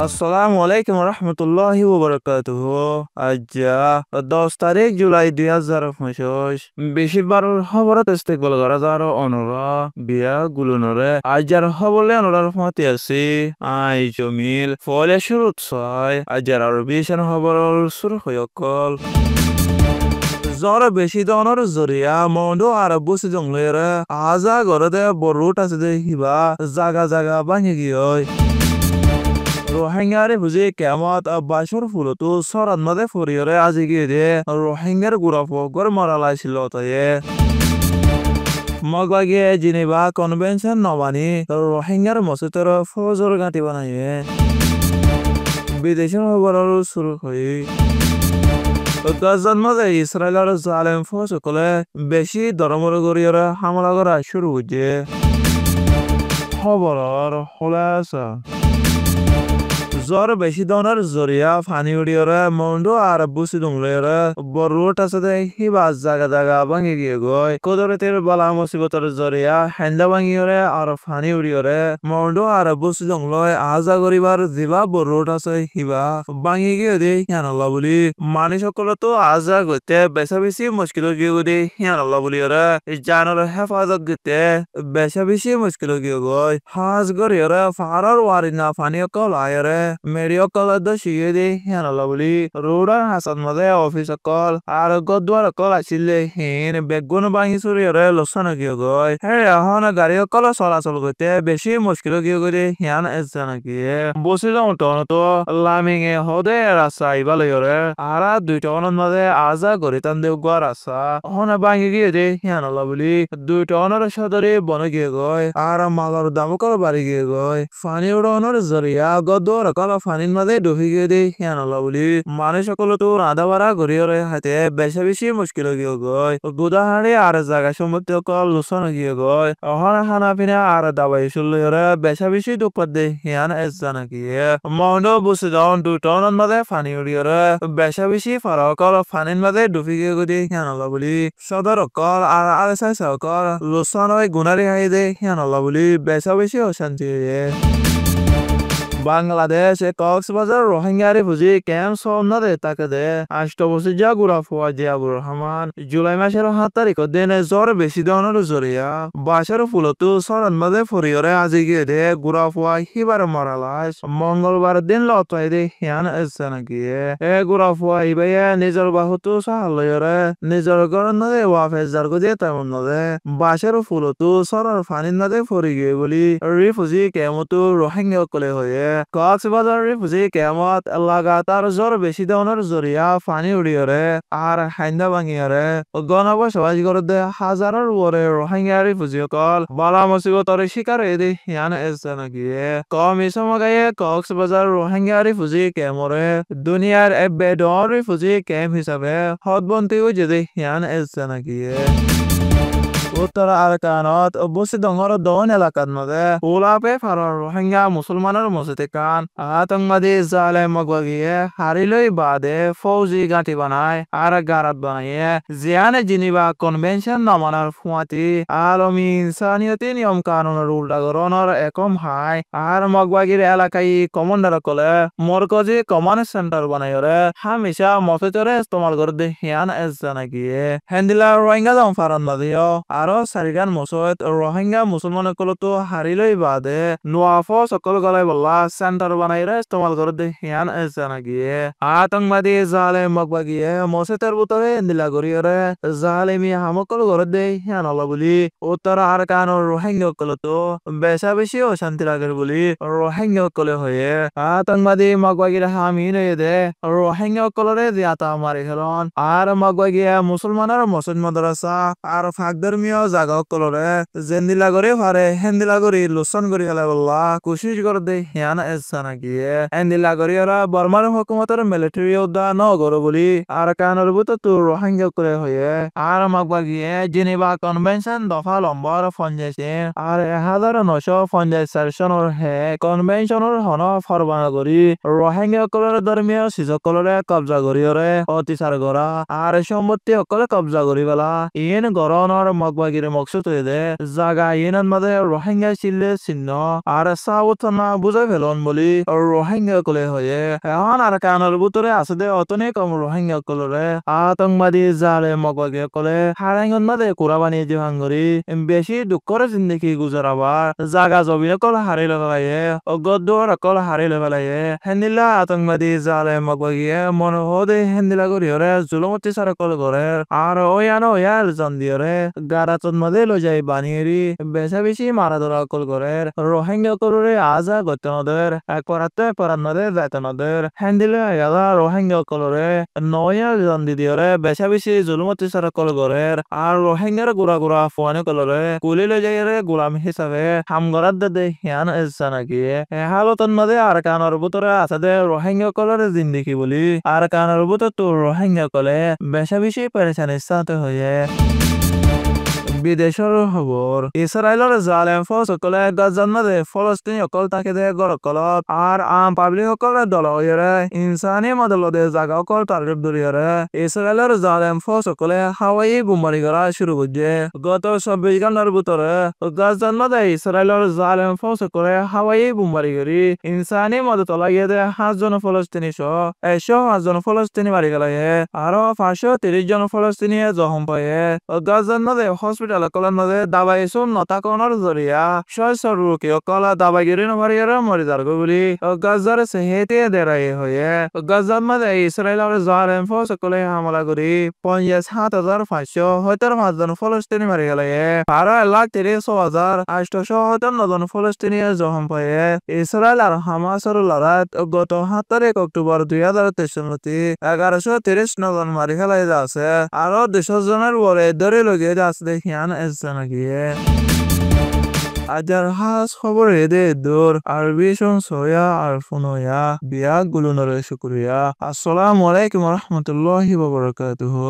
আসসালামু আলাইকুম রহমতুল্লাহি ওয়াবারাকাতুহু। আজ 10 তারিখ জুলাই 2025 বেশিরবারের খবরত ইস্তেকবাল করা যার অনরা বিয়া গুলনরে আজার খবরলে অনরার ফতি আছি আই জমিল ফলে শুরুত ছয় আজার আর বিশান খবরর শুরু হয়কল জ্বর বেশি দনের জরিয়া মন্ডো আর বুসি জংলেরে আজা গরদে বড়ুট আছে দে হিবা জাগা জাগা ভাঙি গিয়ে রোহিঙ্গারে বুঝে কেমত বাসর ফুলতো সরাত মাদে ফরিয়রে আজি গিয়ে দে রোহিঙ্গার গুড়াফগর মারালাইছিল তাইয়ে মগবাগে জিনেভা কনভেনশন নবানি রোহিঙ্গার মসজিদের ফজর গাঁটি বানাইয়ে বিদেশের খবর শুরু হই গাজার মাঝে ইসরায়েলের জালেম ফসকলে বেশি ধর্মর গরিয়রে হামলা করা শুরু হয়েছে খবর খোলাসা জ্বর বেশি দনের জরিয়া ফানি উড়িয়রে মন্ডো আর বুসি দুংলেরে বড়ুট আছে দে হিবা জাগা জাগা ভাঙি গিয়ে গয় কদরতের বালা মুসিবতর জরিয়া হেন্দা ভাঙিয়রে আর ফানি উড়িয়রে মন্ডো আর বুসি দুংলয় আজা গরিবার জিবা বড়ুট আছে হিবা ভাঙি গিয়ে দে হিয়ানাল্লাহ বলি মানি সকল তো আজা গতে বেশা বেশি মুশকিল গিয়ে দে হিয়ানাল্লাহ বলিয়রে জানর হেফাজত গতে বেশা বেশি মুশকিল গিয়ে গয় হাজ গরিয়রে ফারার ওয়ারিনা ফানি কল আয়রে মেরিও কল শিয়ে দে হিয়ানাল্লাহ বলি রোডার হাসান মাদে অফিস কল আর গদ্বার কল আসিলে হিন বেগুন ভাঙি চুরিয়রে লোকসান গিয়ে গয় হে এখন গাড়ি কল চলাচল করতে বেশি মুশকিল গিয়ে গই হিয়ান এসছে নাকি বসে যাও তো লামিং এ হদে রাস্তা ইবালয়রে আর দুইটা অনন মাঝে আজা গড়ি টান দেও গা রাস্তা হন ভাঙি গিয়ে দে হিয়ানাল্লাহ বলি দুইটা অনর সদরে বন গিয়ে গয় আর মালার দাম কল বাড়ি গিয়ে গয় ফানি উড়ানোর জরিয়া গদ্দর কল ফানির মাঝে ডুবি গিয়ে দে হিয়ানাল্লাহ বলি মানুষ সকল তো রাধা বাড়া গড়িয়রে হাতে বেশা বেশি মুশকিল গিয়ে গয় গুদাহাড়ি আর জায়গা সম্পত্তি কল লুসান গিয়ে গয় অহন খানা পিনা আর দাবাই শুলরে বেশা বেশি দুঃখ দে হিয়ান এসা নাকি মন্ড বসে যাওন দুইটা অনন মাঝে ফানি উড়িয়রে বেশা বেশি ফারা কল ফানির মাঝে ডুবি গিয়ে দে হিয়ানাল্লাহ বলি সদর কল আর আলসাই কল লুসান গুনারি হাই দে হিয়ানাল্লাহ বলি বেশা বেশি অশান্তি বাংলাদেশ কক্সবাজার রোহিঙ্গারে বুঝি ক্যাম্প সন্নাদে তাকে দে আষ্টবসি জাগুরা ফুয়া জিয়াবুর রহমান জুলাই মাসের 7 তারিখ দিন জ্বর বেশি দনের জরিয়া বাসার ফুলতো সরান মাঝে ফরিয়রে আজি গিয়ে দে গুড়া ফুয়া হিবার মারালাস মঙ্গলবার দিন লতাই দে হিয়ান এসছে নাকি গুড়া ফুয়া হিবাইয়া নিজের বাহুতো সাহালয়রে নিজের ঘর নদে ওয়াফেস জার গো দিয়ে তেমন নদে বাসার ফুলতো সরার ফানির নদে ফরি গিয়ে বলি রিফুজি কেমতো রোহিঙ্গা কলে হয়ে কক্সবাজার রিফুজি কেমত লাগাতার জ্বর বেশি দনের জরিয়া ফানি উড়িয়রে আর হাইন্দা ভাঙিয়রে গণবসবাস করতে হাজারের উপরে রোহিঙ্গা রিফুজি কল বালা মুসিবতর শিকার এদি হিয়ান এসছে নাকি কম ইসমগায়ে কক্সবাজার রোহিঙ্গা রিফুজি কেমরে দুনিয়ার বেডন রিফুজি ক্যাম্প হিসাবে হদবন্তি যদি হিয়ান এসছে নাকি উত্তর আরকানত বসে দঙ্গর দন এলাকার মধ্যে উলাপে ফারার রোহিঙ্গা মুসলমানের মসজিদে কান আতঙ্কবাদী জালে মগবাগিয়ে হারিলই বাদে ফৌজি গাঁটি বানায় আর গারাত বানাইয়ে জিয়ানে জিনিবা কনভেনশন নমানার ফুয়াতি আলমী ইনসানিয়তি নিয়ম কানুনের উল্টা গরনের একম হাই আর মগবাগির এলাকায় কমান্ডার কলে মরকজি কমান্ড সেন্টার বানাইরে হামেশা মসজিদরে ইস্তেমাল করে দে হিয়ান এসছে নাকি হেন্দিলা রোহিঙ্গা দম ফারান বাদিও আরো সারিগান মসজিদ রোহিঙ্গা মুসলমান কলতো হারিলই বাদে নোয়াফ সকল গলাই বল্লা সেন্টার বানাইরে ইস্তেমাল করে দে হিয়ান এসছে নাকি আতঙ্কবাদী জালে মগবাগিয়ে মসজিদের ভিতরে হেন্দিলা গরিয়রে জালেমি হামকল করে দে হিয়ান আল্লাহ বলি উত্তর আরকান রোহিঙ্গা কলতো বেশা বেশি অশান্তি লাগে বলি রোহিঙ্গা কলে হয়ে আতঙ্কবাদী মগবাগির হামি নয়ে দে রোহিঙ্গা কলরে দিয়াতা মারি হেলন আর মগবাগিয়ে মুসলমানের মসজিদ মাদ্রাসা আর ফাঁক ধর্মীয় জাগা কলরে জেন্দিলা করে ফারে হেন্দিলা করি লোসন করি হেলা বললা কোশিশ করে দে হিয়ান এসছে নাকি হেন্দিলা করি ওরা বর্মার হুকুমতের মিলিটারি উদ্যা ন করো বলি আর কানের ভিতর তো রোহিঙ্গা করে হয়ে আর মগবাগিয়ে জেনেভা কনভেনশন দফা নম্বর 85 আর 1950 সনের হে কনভেনশনের হন ফরমানা করি রোহিঙ্গা কলরে ধর্মীয় সিজকলরে কবজা করিয়রে অতিচার করা আর সম্পত্তি সকলে কবজা করি বেলা ইন গরনের মগ মগবাগির মকসুদ হয়ে জাগা ইনান মাঝে রোহিঙ্গা চিল্লে চিহ্ন আর সাউথনা বুঝাই ফেলন বলি রোহিঙ্গা কলে হয়ে এখন আর কানের ভিতরে আছে দে অতনে কম রোহিঙ্গা কলরে আতঙ্কবাদী জালে মগবাগি কলে হারাঙ্গন মাঝে কুড়া বানিয়ে দিহাঙ্গরি বেশি দুঃখরে জিন্দগি গুজরাবার জাগা জবিনে কল হারিলে ফেলাইয়ে গদ্দর কল হারিলে ফেলাইয়ে হেন্দিলা আতঙ্কবাদী জালে মগবাগিয়ে মনে হদে হেন্দিলা করিয়রে জুলমতি সারা কল করে আর ওয়ানো ইয়াল জান দিয়রে গারাতন মাঝে লো যাই বানিয়েরি বেশা বেশি মারা ধরা কল করে রোহিঙ্গা করে আজা গতনদের এক পরাতে পরানদের যাইতনদের হেন্দিলা ইয়ালা রোহিঙ্গা কলরে নয়া জান দিয়রে বেশা বেশি জুলমতি সারা কল করে আর রোহিঙ্গার গুড়া গুড়া ফোয়ানে কলরে কুলি লো যাই গোলাম হিসাবে হামগরাত দে হিয়ান এসা নাকি হালতন মাঝে আর কানর ভিতরে আছে দে রোহিঙ্গা কলরে জিন্দিগি বলি আর কানর ভিতরে তো রোহিঙ্গা কলে বেশা বেশি পেরেশানির সাথে হয়ে বিদেশের খবর ইসরায়েলের জালেম ফৌজ সকলে গাজার মাঝে ফলস্তিনি সকল তাকে দে গড় কলত আর আম পাবলিক সকলে দল হইরে ইনসানি মদলদে জাগা সকল টার্গেট ধরিয়রে ইসরায়েলের জালেম ফৌজ সকলে হাওয়াই বোমারি করা শুরু করছে গত 24 ঘন্টার ভিতরে গাজার মাঝে ইসরায়েলের জালেম ফৌজ সকলে হাওয়াই বোমারি করি ইনসানি মদত লাগিয়ে দে 5 জন ফলস্তিনি সহ 105 জন ফলস্তিনি মারি গেলাইয়ে আরো 530 জন ফলস্তিনি জখম পায়ে গাজার মাঝে হসপিটাল কলার মাঝে দাবাই শুন নতাকনের জরিয়া শয় রুকি কলা দাবাই গিরি নভারিয়ার মরিদার গুলি গাজার সেহেতে দেরাই হয়ে গাজার মাঝে ইসরায়েলের জালেম ফৌজ সকলে হামলা করি 57,500 জন ফলস্তিনি মারি গেলে আর 1,30,857 জন ফলস্তিনি জখম পায়ে ইসরায়েল আর হামাসের লড়াইত গত 7 অক্টোবর 2023 1130 জন মারি ফেলাই আছে আরো 200 জনের বলে ধরে লগে আছে দেখিয়ান এসা গিয়ে আজার হাস খবর এদে দূর আরবি সোয়া আর ফোনয়া বিয়া গুলো নরে শুক্রিয়া আসসালামু আলাইকুম রহমতুল্লাহি ওয়া বারাকাতুহু।